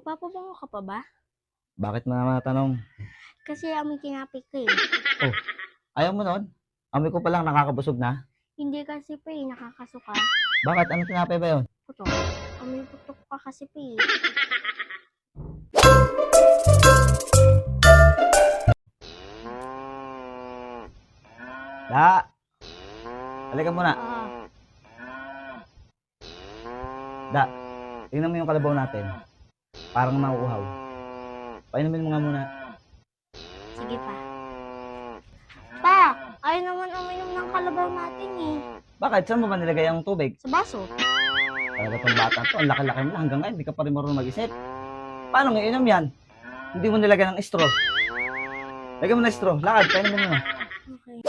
Magpapabango ka pa ba? Bakit mo naman natanong? Kasi amoy tinapik ka eh. Oh, ayaw mo nun? Amoy ko palang nakakabusog na. Hindi kasi pa eh, nakakasuka. Bakit? Ano tinapay ba yun? Putok. Amoy putok ka kasi pa eh. Da! Halika muna. Da, tingnan mo yung kalabaw natin. Parang nauuhaw. Painumin mo nga muna. Sige pa. Pa, ayaw naman uminom ng kalabaw natin eh. Bakit? Saan mo ba nilagay ang tubig? Sa baso. Talaga tong bata to, ang laki-laki mo na hanggang ngayon, hindi ka pa rin marunong mag-isip. Paano nga inom yan? Hindi mo nilagay ng straw. Lagyan mo na straw. Lakad, painumin mo na. Okay.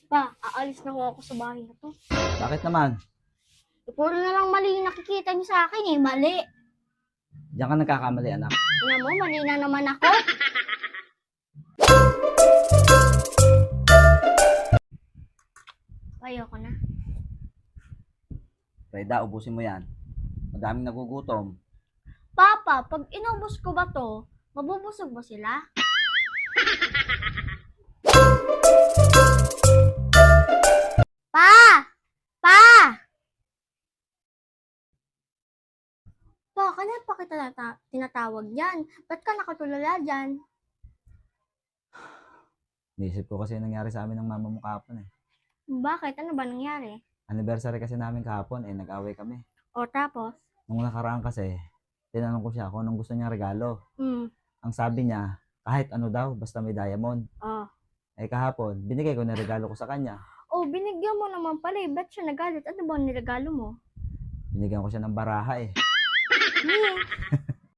Pa, aalis na ako sa bahay na to. Bakit naman? Puro na lang mali yung nakikita niyo sa akin eh. Mali. Diyan ka nagkakamali, anak. Ina mo, mali na naman ako. Ayoko na. Reda, ubusin mo yan. Madaming nagugutom. Papa, pag inubos ko ba to, mabubusog ba sila? Pa! Pa! Pa, kanina pa kita tinatawag yan. Ba't ka nakatulala dyan? Naisip ko kasi yung nangyari sa amin ng mama mo kahapon eh. Bakit? Ano ba nangyari? Anniversary kasi namin kahapon eh, nag-away kami. O tapos? Nung nakaraan kasi, tinanong ko siya kung anong gusto niyang regalo. Ang sabi niya, kahit ano daw, basta may diamond. Oh. Eh kahapon, binigay ko na regalo ko sa kanya. Oh, binigyan mo naman pala eh. Ba't siya nagalit? Ano ba ang niregalo mo? Binigyan ko siya ng baraha eh. Hmm.